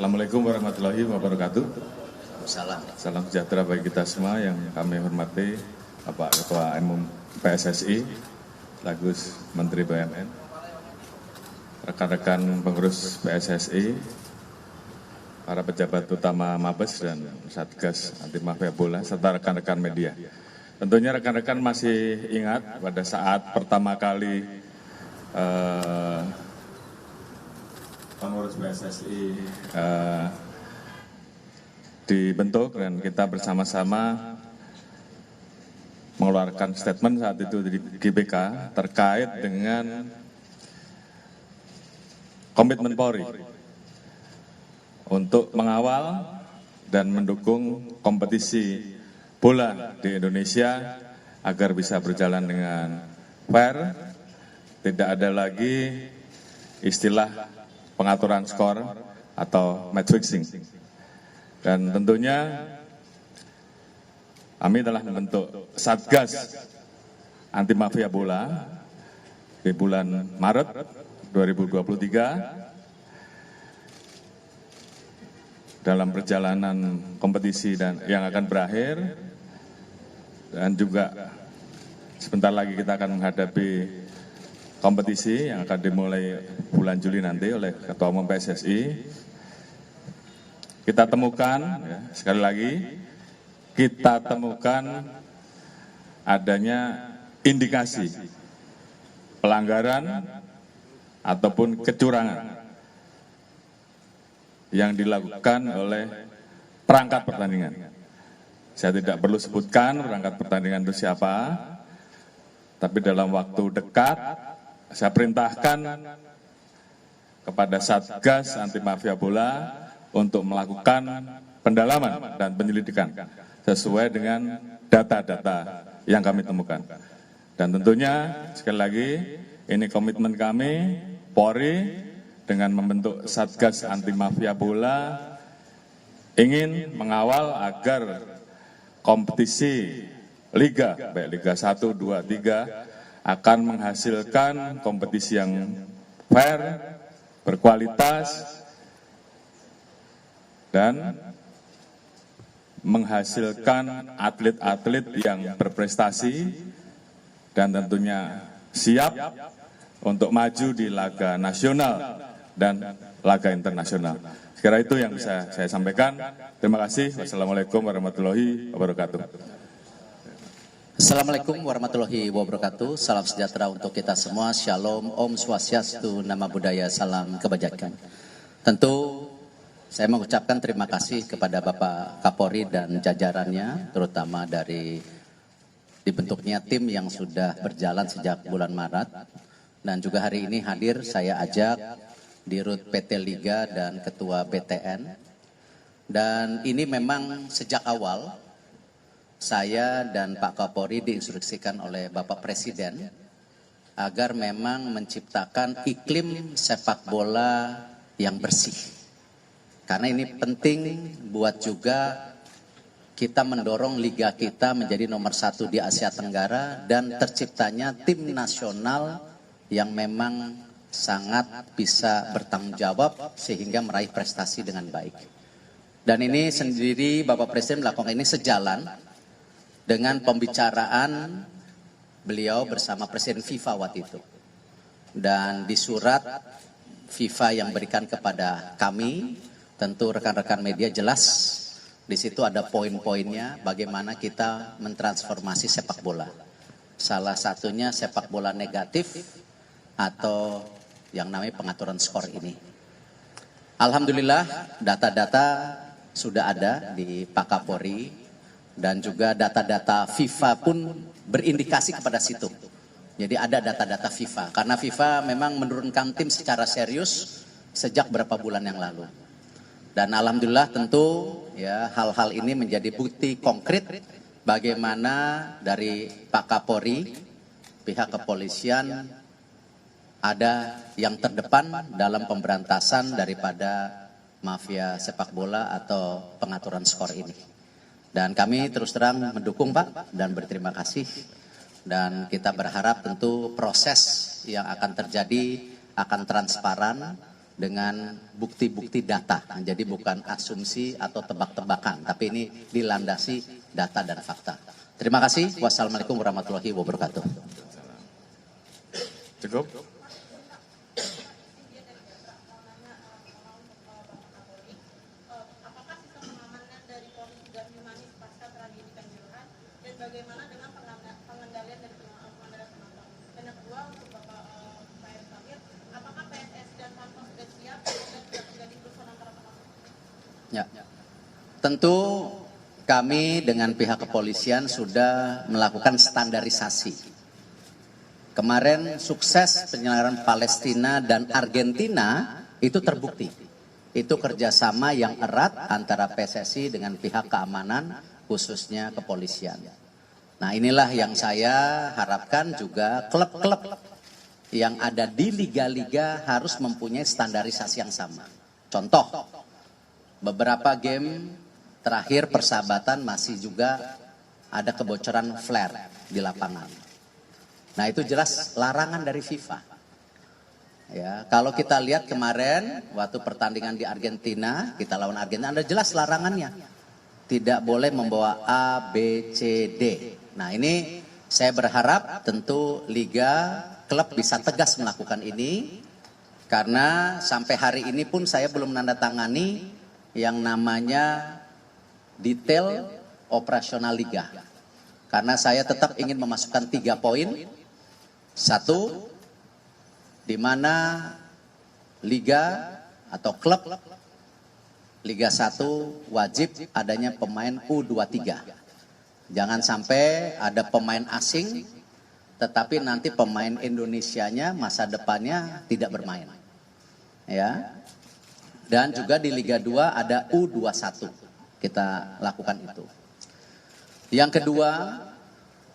Assalamualaikum warahmatullahi wabarakatuh. Salam. Salam sejahtera bagi kita semua yang kami hormati Bapak Ketua Umum PSSI, sekaligus Menteri BUMN, rekan-rekan pengurus PSSI, para pejabat utama Mabes dan Satgas Anti Mafia Bola, serta rekan-rekan media. Tentunya rekan-rekan masih ingat pada saat pertama kali pengurus PSSI dibentuk dan kita bersama-sama mengeluarkan statement saat itu dari GBK terkait dengan komitmen Polri untuk mengawal dan mendukung kompetisi bola di Indonesia agar bisa berjalan dengan fair, tidak ada lagi istilah pengaturan skor atau match fixing. Dan tentunya kami telah membentuk Satgas Anti Mafia Bola di bulan Maret 2023 dalam perjalanan kompetisi dan yang akan berakhir, dan juga sebentar lagi kita akan menghadapi kompetisi yang akan dimulai bulan Juli nanti oleh Ketua Umum PSSI. Kita temukan, ya, sekali lagi, kita temukan adanya indikasi pelanggaran ataupun kecurangan yang dilakukan oleh perangkat pertandingan. Saya tidak perlu sebutkan perangkat pertandingan itu siapa, tapi dalam waktu dekat saya perintahkan kepada Satgas Anti Mafia Bola untuk melakukan pendalaman dan penyelidikan sesuai dengan data-data yang kami temukan. Dan tentunya sekali lagi ini komitmen kami Polri dengan membentuk Satgas Anti Mafia Bola ingin mengawal agar kompetisi Liga, baik Liga 1, 2, 3 akan menghasilkan kompetisi yang fair, berkualitas, dan menghasilkan atlet-atlet yang berprestasi dan tentunya siap untuk maju di laga nasional dan laga internasional. Sekira itu yang bisa saya sampaikan. Terima kasih. Wassalamualaikum warahmatullahi wabarakatuh. Assalamualaikum warahmatullahi wabarakatuh. Salam sejahtera untuk kita semua. Shalom, Om Swastiastu, Nama Budaya, Salam Kebajikan. Tentu saya mengucapkan terima kasih kepada Bapak Kapolri dan jajarannya, terutama dari dibentuknya tim yang sudah berjalan sejak bulan Maret. Dan juga hari ini hadir saya ajak Dirut PT Liga dan Ketua BTN. Dan ini memang sejak awal saya dan Pak Kapolri diinstruksikan oleh Bapak Presiden agar memang menciptakan iklim sepak bola yang bersih. Karena ini penting buat juga kita mendorong liga kita menjadi nomor 1 di Asia Tenggara dan terciptanya tim nasional yang memang sangat bisa bertanggung jawab sehingga meraih prestasi dengan baik. Dan ini sendiri Bapak Presiden melakukan ini sejalan dengan pembicaraan beliau bersama Presiden FIFA waktu itu. Dan di surat FIFA yang berikan kepada kami, tentu rekan-rekan media jelas di situ ada poin-poinnya bagaimana kita mentransformasi sepak bola. Salah satunya sepak bola negatif atau yang namanya pengaturan skor ini. Alhamdulillah data-data sudah ada di Pak Kapolri dan juga data-data FIFA pun berindikasi kepada situ. Jadi ada data-data FIFA karena FIFA memang menurunkan tim secara serius sejak beberapa bulan yang lalu. Dan alhamdulillah tentu ya hal-hal ini menjadi bukti konkret bagaimana dari Pak Kapolri, pihak kepolisian ada yang terdepan dalam pemberantasan daripada mafia sepak bola atau pengaturan skor ini. Dan kami terus terang mendukung Pak dan berterima kasih. Dan kita berharap tentu proses yang akan terjadi akan transparan dengan bukti-bukti data. Jadi bukan asumsi atau tebak-tebakan, tapi ini dilandasi data dan fakta. Terima kasih. Wassalamualaikum warahmatullahi wabarakatuh. Cukup? Bagaimana dengan pengendalian dari pengendalian penonton? Dan yang kedua untuk Bapak Pak Erick Thohir, apakah PSS dan Pemkot sudah siap dan tidak terjadi kerusuhan antara penonton? Ya, tentu kami dengan pihak kepolisian sudah melakukan standarisasi. Kemarin sukses penyelenggaraan Palestina dan Argentina itu terbukti. Itu kerjasama yang erat antara PSSI dengan pihak keamanan, khususnya kepolisian. Nah, inilah yang saya harapkan juga klub-klub yang ada di liga-liga harus mempunyai standarisasi yang sama. Contoh, beberapa game terakhir persahabatan masih juga ada kebocoran flare di lapangan. Nah, itu jelas larangan dari FIFA. Ya, kalau kita lihat kemarin waktu pertandingan di Argentina, kita lawan Argentina, ada jelas larangannya. Tidak boleh membawa A, B, C, D. Nah, ini saya berharap tentu liga, klub bisa tegas melakukan ini. Karena sampai hari ini pun saya belum menandatangani yang namanya detail operasional liga. Karena saya tetap ingin memasukkan 3 poin. 1, di mana liga atau klub Liga 1 wajib adanya pemain U23. Jangan sampai ada pemain asing, tetapi nanti pemain Indonesianya masa depannya tidak bermain. Ya. Dan juga di Liga 2 ada U21. Kita lakukan itu. Yang kedua,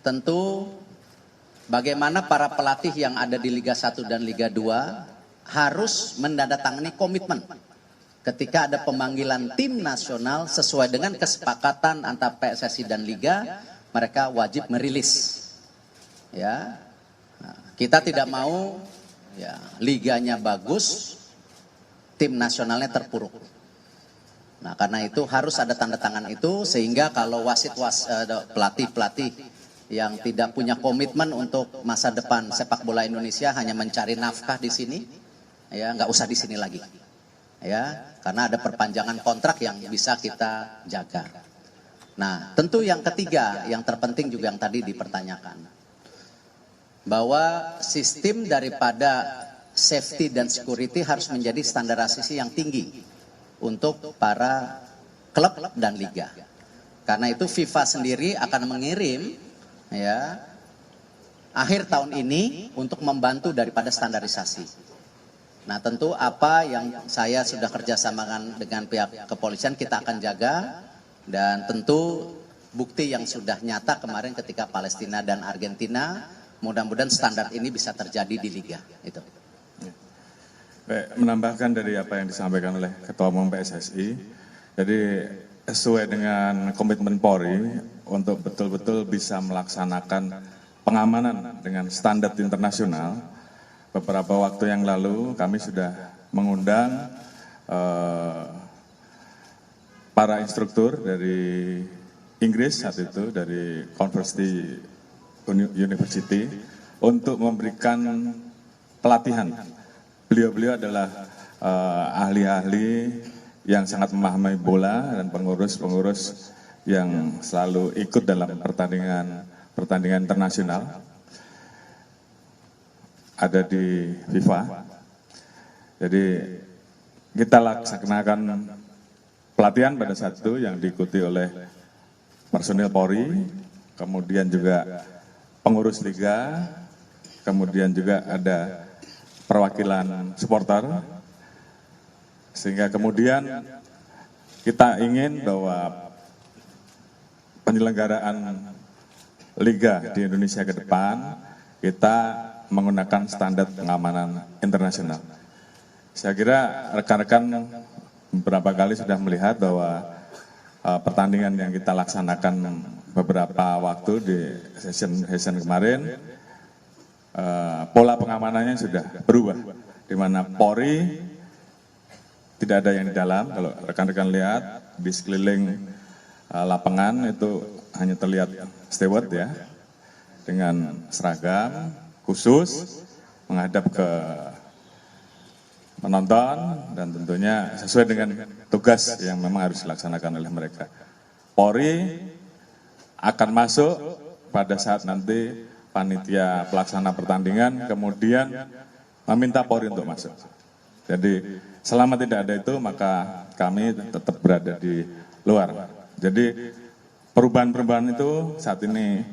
tentu bagaimana para pelatih yang ada di Liga 1 dan Liga 2 harus menandatangani komitmen. Ketika ada pemanggilan tim nasional sesuai dengan kesepakatan antara PSSI dan Liga, mereka wajib merilis. Ya, nah, kita tidak mau ya, liganya bagus, tim nasionalnya terpuruk. Nah, karena itu harus ada tanda tangan itu sehingga kalau pelatih-pelatih yang tidak punya komitmen untuk masa depan sepak bola Indonesia hanya mencari nafkah di sini, ya nggak usah di sini lagi. Ya, karena ada perpanjangan kontrak yang bisa kita jaga. Nah, tentu yang ketiga, yang terpenting juga yang tadi dipertanyakan, bahwa sistem daripada safety dan security harus menjadi standarisasi yang tinggi untuk para klub dan liga. Karena itu FIFA sendiri akan mengirim ya akhir tahun ini untuk membantu daripada standarisasi. Nah, tentu apa yang saya sudah kerjasamakan dengan pihak kepolisian kita akan jaga, dan tentu bukti yang sudah nyata kemarin ketika Palestina dan Argentina, mudah-mudahan standar ini bisa terjadi di liga. Itu. Baik, menambahkan dari apa yang disampaikan oleh Ketua Umum PSSI, jadi sesuai dengan komitmen Polri untuk betul-betul bisa melaksanakan pengamanan dengan standar internasional. Beberapa waktu yang lalu kami sudah mengundang para instruktur dari Inggris saat itu, dari Converse University, untuk memberikan pelatihan. Beliau-beliau adalah ahli-ahli yang sangat memahami bola dan pengurus-pengurus yang selalu ikut dalam pertandingan internasional. Ada di FIFA. Jadi kita laksanakan pelatihan pada saat itu yang diikuti oleh personil Polri, kemudian juga pengurus liga, kemudian juga ada perwakilan supporter, sehingga kemudian kita ingin bahwa penyelenggaraan liga di Indonesia ke depan kita menggunakan standar pengamanan internasional. Saya kira rekan-rekan beberapa kali sudah melihat bahwa pertandingan yang kita laksanakan beberapa waktu di session kemarin, pola pengamanannya sudah berubah, di mana Polri tidak ada yang di dalam. Kalau rekan-rekan lihat di sekeliling lapangan itu hanya terlihat steward ya, dengan seragam khusus menghadap ke penonton dan tentunya sesuai dengan tugas yang memang harus dilaksanakan oleh mereka. Polri akan masuk pada saat nanti panitia pelaksana pertandingan kemudian meminta Polri untuk masuk. Jadi selama tidak ada itu maka kami tetap berada di luar. Jadi perubahan-perubahan itu saat ini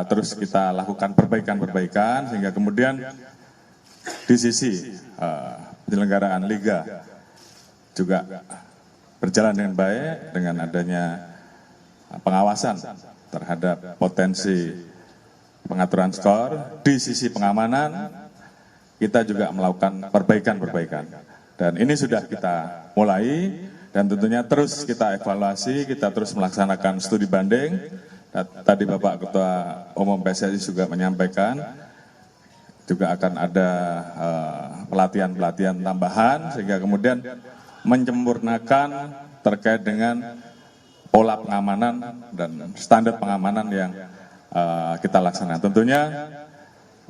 terus kita lakukan perbaikan-perbaikan sehingga kemudian di sisi penyelenggaraan liga juga berjalan dengan baik dengan adanya pengawasan terhadap potensi pengaturan skor. Di sisi pengamanan kita juga melakukan perbaikan-perbaikan dan ini sudah kita mulai dan tentunya terus kita evaluasi, kita terus melaksanakan studi banding. Tadi Bapak Ketua Umum PSSI juga menyampaikan juga akan ada pelatihan-pelatihan tambahan sehingga kemudian menyempurnakan terkait dengan pola pengamanan dan standar pengamanan yang kita laksanakan. Tentunya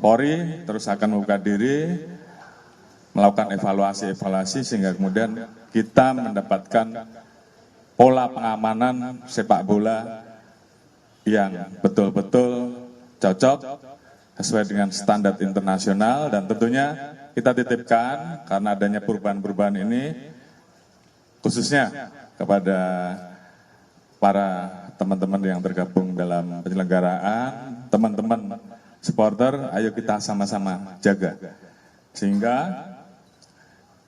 Polri terus akan membuka diri, melakukan evaluasi-evaluasi sehingga kemudian kita mendapatkan pola pengamanan sepak bola yang betul-betul cocok sesuai dengan standar internasional dan tentunya kita titipkan karena adanya perubahan-perubahan ini khususnya kepada para teman-teman yang tergabung dalam penyelenggaraan, teman-teman supporter, ayo kita sama-sama jaga sehingga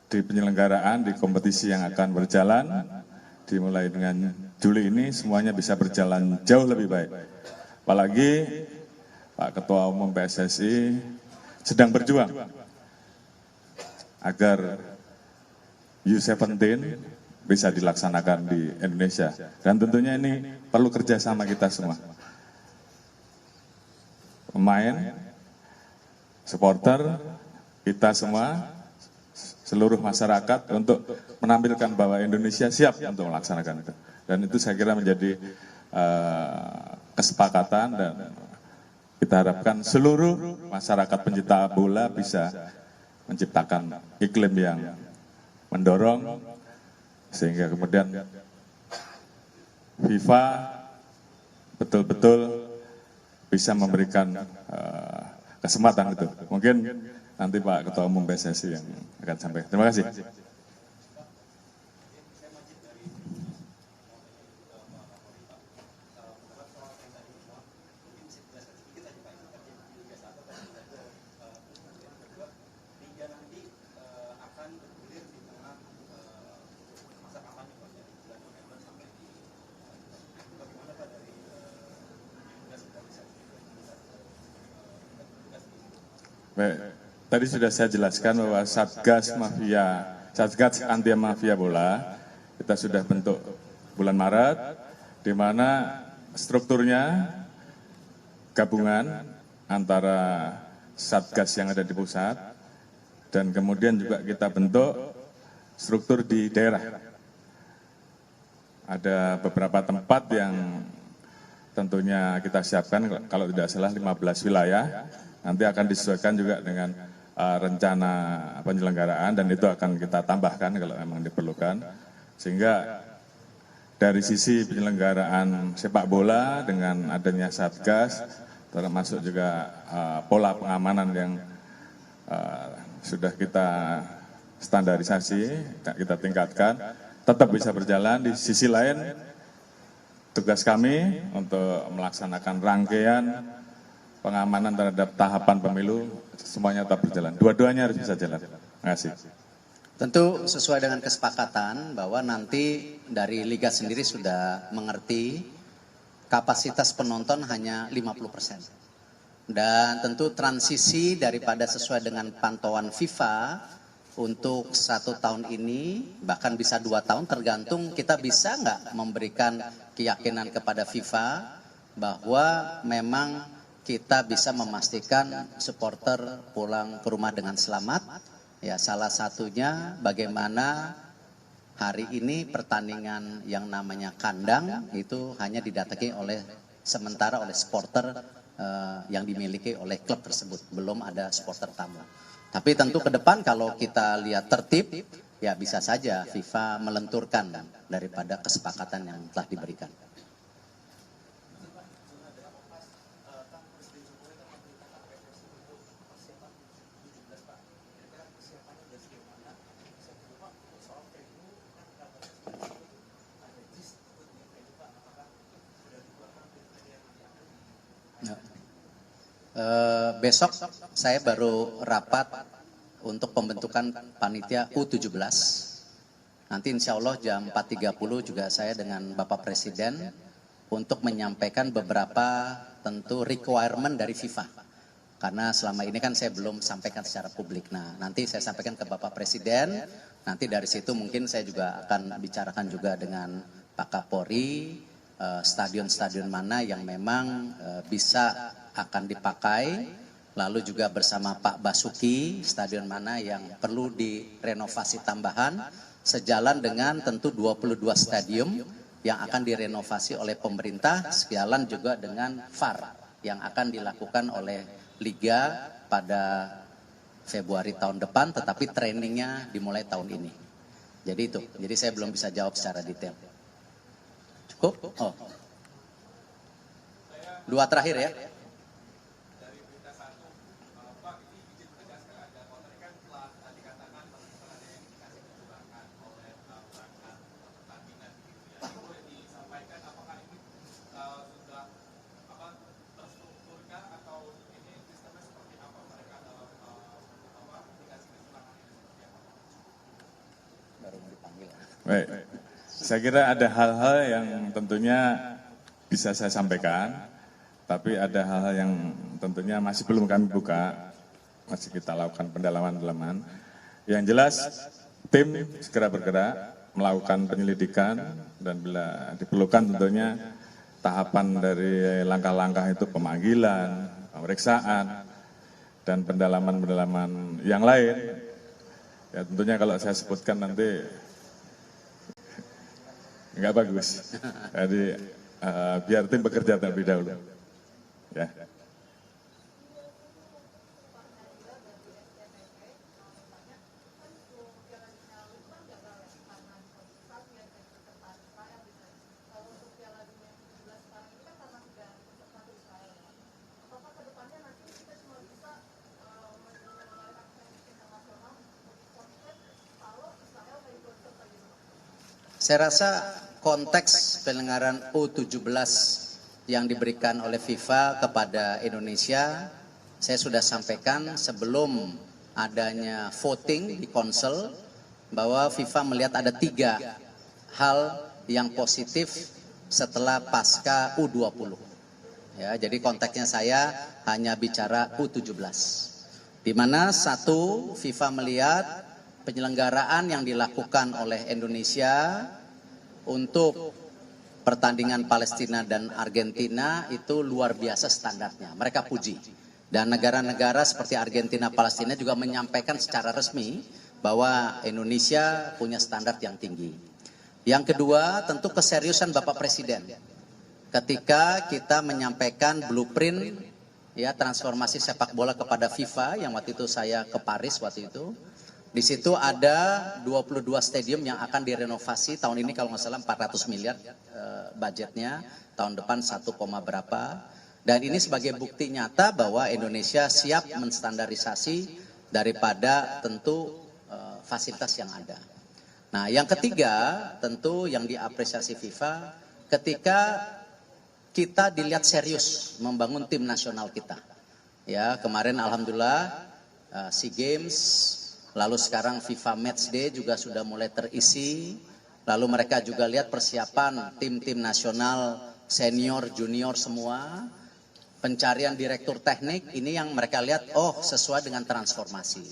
di penyelenggaraan di kompetisi yang akan berjalan dimulai dengan Juli ini semuanya bisa berjalan jauh lebih baik. Apalagi Pak Ketua Umum PSSI sedang berjuang agar U17 bisa dilaksanakan di Indonesia. Dan tentunya ini perlu kerjasama kita semua. Pemain, supporter, kita semua, seluruh masyarakat untuk menampilkan bahwa Indonesia siap untuk melaksanakan itu. Dan itu saya kira menjadi kesepakatan dan kita harapkan seluruh masyarakat pencinta bola bisa menciptakan iklim yang mendorong sehingga kemudian FIFA betul-betul bisa memberikan kesempatan itu. Mungkin nanti Pak Ketua Umum PSSI yang akan sampaikan. Terima kasih. Baik, tadi sudah saya jelaskan bahwa Satgas Anti Mafia Bola kita sudah bentuk bulan Maret, di mana strukturnya gabungan antara Satgas yang ada di pusat dan kemudian juga kita bentuk struktur di daerah. Ada beberapa tempat yang tentunya kita siapkan, kalau tidak salah 15 wilayah. Nanti akan disesuaikan juga dengan rencana penyelenggaraan dan itu akan kita tambahkan kalau memang diperlukan. Sehingga dari sisi penyelenggaraan sepak bola dengan adanya Satgas, termasuk juga pola pengamanan yang sudah kita standarisasi, kita tingkatkan, tetap bisa berjalan. Di sisi lain, tugas kami untuk melaksanakan rangkaian pengamanan terhadap tahapan pemilu semuanya tetap berjalan. Dua-duanya harus bisa jalan. Terima kasih. Tentu sesuai dengan kesepakatan bahwa nanti dari Liga sendiri sudah mengerti kapasitas penonton hanya 50%. Dan tentu transisi daripada sesuai dengan pantauan FIFA untuk 1 tahun ini bahkan bisa 2 tahun tergantung kita bisa nggak memberikan keyakinan kepada FIFA bahwa memang kita bisa memastikan supporter pulang ke rumah dengan selamat. Ya, salah satunya bagaimana hari ini pertandingan yang namanya kandang itu hanya didatangi sementara oleh supporter yang dimiliki oleh klub tersebut, belum ada supporter tamu. Tapi tentu ke depan kalau kita lihat tertib, ya bisa saja FIFA melenturkan daripada kesepakatan yang telah diberikan. Besok saya baru rapat untuk pembentukan panitia U17. Nanti insya Allah jam 4.30 juga saya dengan Bapak Presiden untuk menyampaikan beberapa tentu requirement dari FIFA. Karena selama ini kan saya belum sampaikan secara publik. Nah, nanti saya sampaikan ke Bapak Presiden, nanti dari situ mungkin saya juga akan bicarakan juga dengan Pak Kapolri, stadion-stadion mana yang memang bisa akan dipakai, lalu juga bersama Pak Basuki, stadion mana yang perlu direnovasi tambahan, sejalan dengan tentu 22 stadium yang akan direnovasi oleh pemerintah, sejalan juga dengan VAR yang akan dilakukan oleh Liga pada Februari tahun depan, tetapi trainingnya dimulai tahun ini. Jadi itu, jadi saya belum bisa jawab secara detail. Cukup? Oh. Dua terakhir ya. Baik, saya kira ada hal-hal yang tentunya bisa saya sampaikan, tapi ada hal-hal yang tentunya masih belum kami buka, masih kita lakukan pendalaman-pendalaman. Yang jelas, tim segera bergerak, melakukan penyelidikan, dan bila diperlukan tentunya tahapan dari langkah-langkah itu pemanggilan, pemeriksaan, dan pendalaman-pendalaman yang lain. Ya tentunya kalau saya sebutkan nanti nggak bagus. Jadi biar tim bekerja terlebih dahulu. Ya. Saya rasa konteks penyelenggaraan U17 yang diberikan oleh FIFA kepada Indonesia, saya sudah sampaikan sebelum adanya voting di Konsel, bahwa FIFA melihat ada 3 hal yang positif setelah pasca U20. Ya, jadi konteksnya saya hanya bicara U17. Di mana satu, FIFA melihat penyelenggaraan yang dilakukan oleh Indonesia untuk pertandingan Palestina dan Argentina itu luar biasa standarnya. Mereka puji. Dan negara-negara seperti Argentina, Palestina juga menyampaikan secara resmi bahwa Indonesia punya standar yang tinggi. Yang kedua, tentu keseriusan Bapak Presiden. Ketika kita menyampaikan blueprint ya transformasi sepak bola kepada FIFA, yang waktu itu saya ke Paris waktu itu. Di situ ada 22 stadium yang akan direnovasi tahun ini, kalau nggak salah 400 miliar budgetnya, tahun depan 1, berapa. Dan ini sebagai bukti nyata bahwa Indonesia siap menstandarisasi daripada tentu fasilitas yang ada. Nah, yang ketiga tentu yang diapresiasi FIFA ketika kita dilihat serius membangun tim nasional kita. Ya, kemarin alhamdulillah SEA Games, lalu sekarang FIFA Matchday juga sudah mulai terisi. Lalu mereka juga lihat persiapan tim-tim nasional senior, junior semua. Pencarian direktur teknik ini yang mereka lihat, oh sesuai dengan transformasi.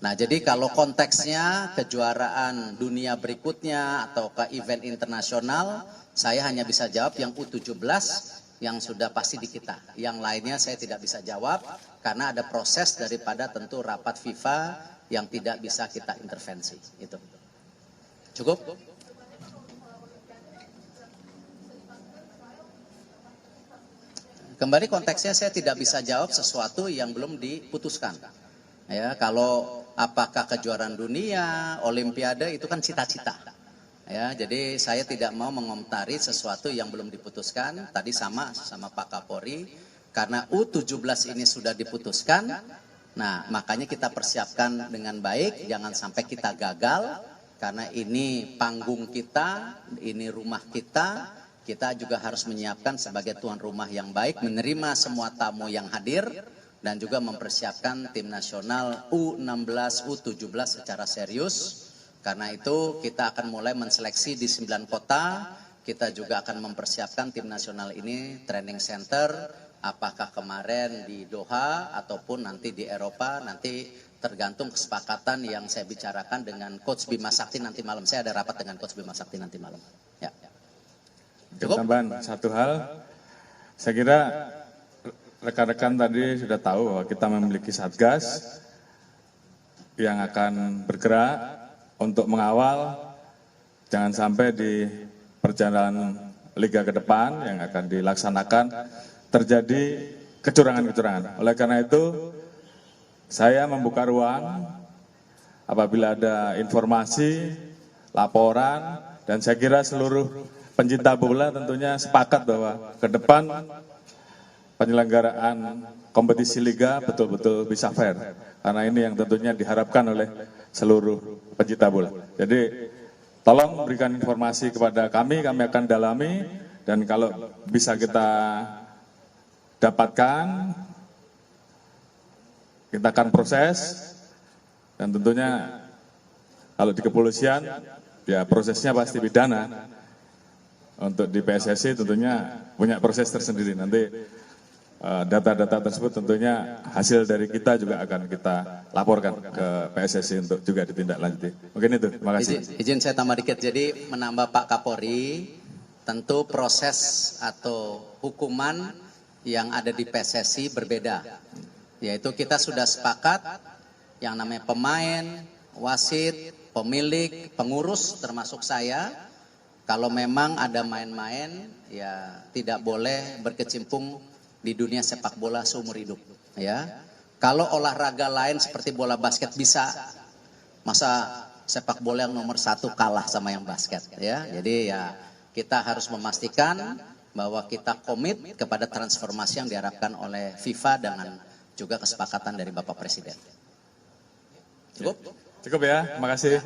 Nah, jadi kalau konteksnya kejuaraan dunia berikutnya atau ke event internasional, saya hanya bisa jawab yang U17 yang sudah pasti di kita. Yang lainnya saya tidak bisa jawab karena ada proses daripada tentu rapat FIFA yang tidak bisa kita intervensi. Itu. Cukup? Kembali konteksnya saya tidak bisa jawab sesuatu yang belum diputuskan. Ya, kalau apakah kejuaraan dunia, olimpiade itu kan cita-cita. Ya, jadi saya tidak mau mengomentari sesuatu yang belum diputuskan. Tadi sama Pak Kapolri, karena U17 ini sudah diputuskan. Nah, makanya kita persiapkan dengan baik, jangan sampai kita gagal, karena ini panggung kita, ini rumah kita. Kita juga harus menyiapkan sebagai tuan rumah yang baik, menerima semua tamu yang hadir, dan juga mempersiapkan tim nasional U16, U17 secara serius. Karena itu kita akan mulai menseleksi di 9 kota, kita juga akan mempersiapkan tim nasional ini training center, apakah kemarin di Doha ataupun nanti di Eropa, nanti tergantung kesepakatan yang saya bicarakan dengan Coach Bima Sakti nanti malam. Saya ada rapat dengan Coach Bima Sakti nanti malam. Ya. Tambahan satu hal, saya kira rekan-rekan tadi sudah tahu bahwa kita memiliki Satgas yang akan bergerak untuk mengawal jangan sampai di perjalanan liga ke depan yang akan dilaksanakan terjadi kecurangan-kecurangan. Oleh karena itu, saya membuka ruang apabila ada informasi, laporan, dan saya kira seluruh pencinta bola tentunya sepakat bahwa ke depan penyelenggaraan kompetisi liga betul-betul bisa fair. Karena ini yang tentunya diharapkan oleh seluruh pencinta bola. Jadi tolong berikan informasi kepada kami akan dalami, dan kalau bisa kita dapatkan, kita akan proses, dan tentunya kalau di kepolisian, ya prosesnya pasti pidana. Untuk di PSSI tentunya punya proses tersendiri. Nanti data-data tersebut tentunya hasil dari kita juga akan kita laporkan ke PSSI untuk juga ditindaklanjuti. Mungkin itu, terima kasih. Izin saya tambah dikit, jadi menambah Pak Kapolri, tentu proses atau hukuman yang ada di PSSI berbeda. Yaitu kita sudah sepakat yang namanya pemain, wasit, pemilik, pengurus termasuk saya, kalau memang ada main-main, ya tidak boleh berkecimpung di dunia sepak bola seumur hidup. Ya, kalau olahraga lain seperti bola basket bisa, masa sepak bola yang nomor 1 kalah sama yang basket? Ya, jadi ya kita harus memastikan bahwa kita komit kepada transformasi yang diharapkan oleh FIFA dengan juga kesepakatan dari Bapak Presiden. Cukup? Cukup ya, terima kasih.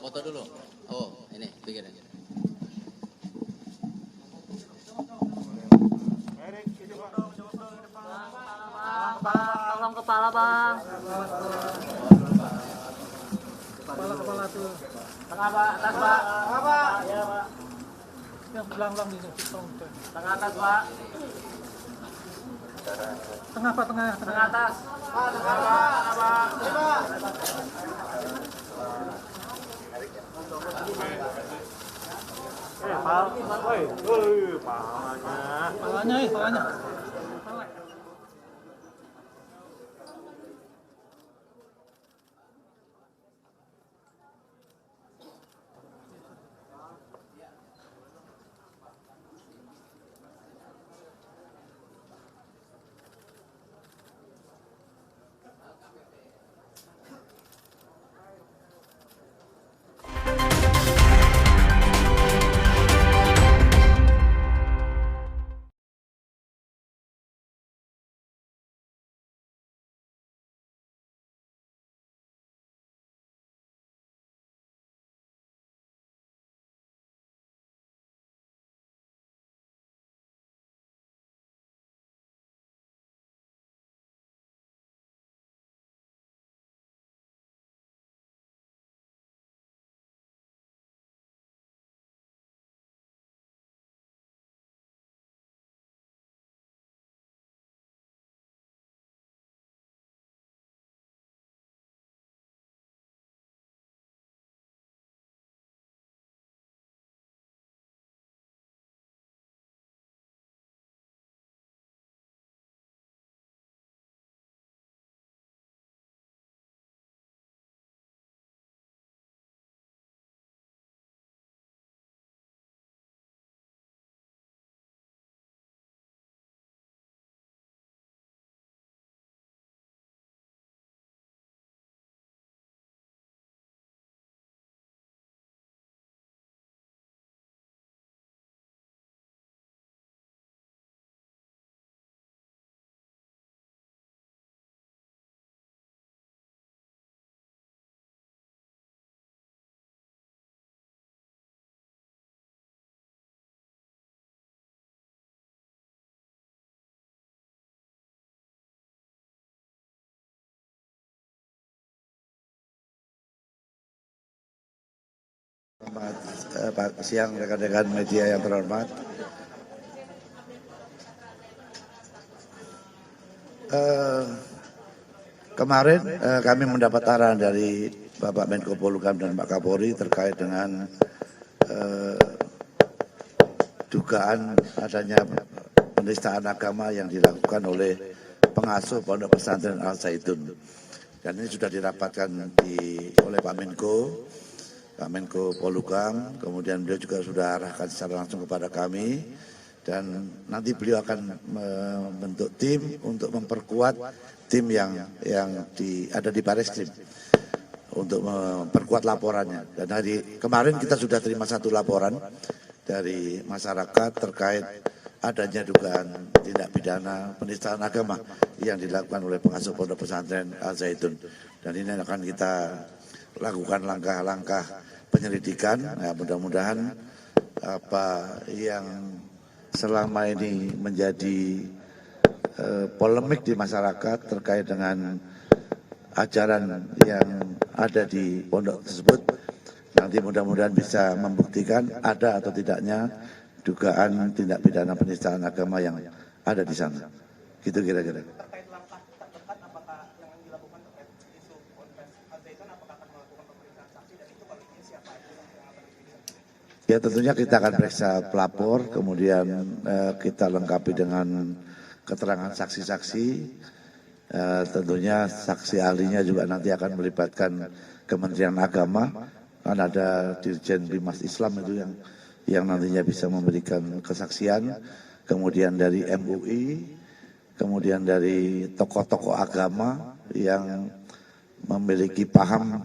Foto dulu. Oh, ini bikin aja. Tolong kepala, Bang. Kepala tuh. Tengah, Pak. Atas, Pak. Tengah, Pak. Iya, Pak. Yang belang-belang di situ. Tengah atas, Pak. Tengah, Pak. Tengah atas. Pak, tengah, Pak. Tengah, Pak. Ini, Pak. Palanya. Selamat siang rekan-rekan media yang terhormat. Kemarin kami mendapat arahan dari Bapak Menko Polhukam dan Pak Kapolri terkait dengan dugaan adanya penistaan agama yang dilakukan oleh pengasuh Pondok Pesantren Al Zaitun. Dan ini sudah dirapatkan oleh Pak Menko Polhukam, kemudian beliau juga sudah arahkan secara langsung kepada kami, dan nanti beliau akan membentuk tim untuk memperkuat tim yang ada di Bareskrim untuk memperkuat laporannya. Dan hari kemarin kita sudah terima satu laporan dari masyarakat terkait adanya dugaan tindak pidana penistaan agama yang dilakukan oleh pengasuh Pondok Pesantren Al Zaitun. Dan ini akan kita lakukan langkah-langkah penyelidikan. Nah, mudah-mudahan apa yang selama ini menjadi polemik di masyarakat terkait dengan ajaran yang ada di pondok tersebut, nanti mudah-mudahan bisa membuktikan ada atau tidaknya dugaan tindak pidana penistaan agama yang ada di sana. Gitu kira-kira. Terkait langkah terdekat, apakah yang dilakukan terkait isu Ponpes Al Zaitun, apakah akan melakukan pemeriksaan saksi, dan itu kali ini siapa yang akan diperiksa? Ya, tentunya kita akan periksa pelapor, kemudian kita lengkapi dengan keterangan saksi-saksi. Tentunya saksi ahlinya juga nanti akan melibatkan Kementerian Agama, kan ada Dirjen Bimas Islam itu yang nantinya bisa memberikan kesaksian, kemudian dari MUI, kemudian dari tokoh-tokoh agama yang memiliki paham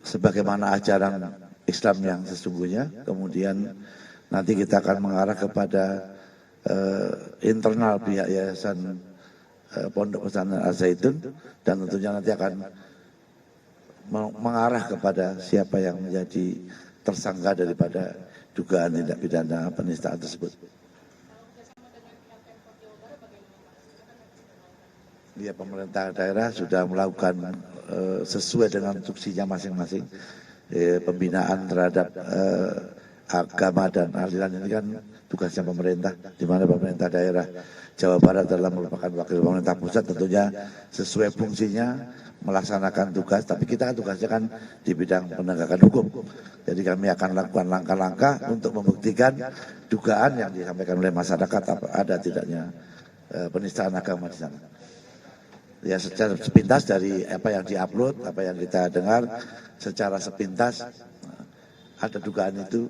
sebagaimana ajaran Islam yang sesungguhnya. Kemudian nanti kita akan mengarah kepada internal pihak Yayasan Pondok Pesantren Al Zaitun, dan tentunya nanti akan mengarah kepada siapa yang menjadi tersangka daripada dugaan tindak pidana penistaan tersebut. Ya, pemerintah daerah sudah melakukan sesuai dengan instruksinya masing-masing pembinaan terhadap agama dan aliran. Ini kan tugasnya pemerintah, di mana pemerintah daerah Jawa Barat adalah merupakan wakil pemerintah pusat, tentunya sesuai fungsinya melaksanakan tugas, tapi kita kan tugasnya kan di bidang penegakan hukum. Jadi kami akan lakukan langkah-langkah untuk membuktikan dugaan yang disampaikan oleh masyarakat ada tidaknya penistaan agama di sana. Ya, secara sepintas dari apa yang diupload, apa yang kita dengar, secara sepintas ada dugaan itu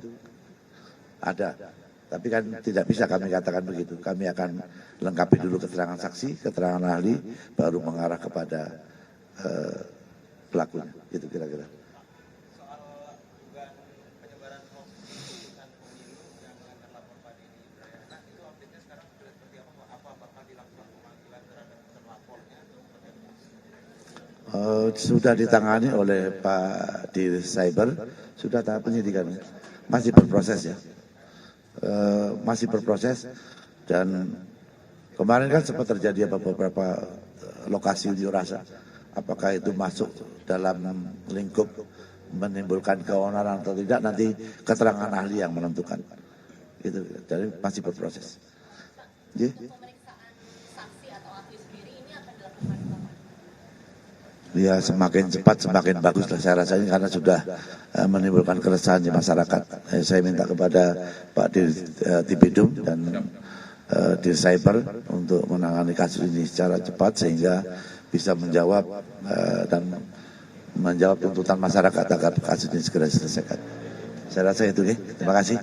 ada. Tapi kan tidak bisa kami katakan begitu. Kami akan lengkapi dulu keterangan saksi, keterangan ahli, baru mengarah kepada pelakunya. Itu kira-kira. Soal dugaan penyebaran hoax dengan pemilu yang akan lapor pada ini, itu update-nya sekarang sudah seperti apa? Apakah dilakukan pemanggilan terhadap terlapornya? Sudah ditangani oleh Pak Dir Cyber, sudah tahap penyidikan, masih berproses ya. Masih berproses, dan kemarin kan sempat terjadi beberapa lokasi unjuk rasa. Apakah itu masuk dalam lingkup menimbulkan keonaran atau tidak, nanti keterangan ahli yang menentukan. Itu, jadi masih berproses. Pemeriksaan saksi atau ahli sendiri ini akan dilakukan kapan? Ya, semakin cepat semakin bagus lah saya rasanya, karena sudah menimbulkan keresahan di masyarakat. Saya minta kepada Pak Dirtipidum dan Dir Cyber untuk menangani kasus ini secara cepat sehingga bisa menjawab dan menjawab tuntutan masyarakat agar kasus ini segera diselesaikan. Saya rasa itu, terima kasih.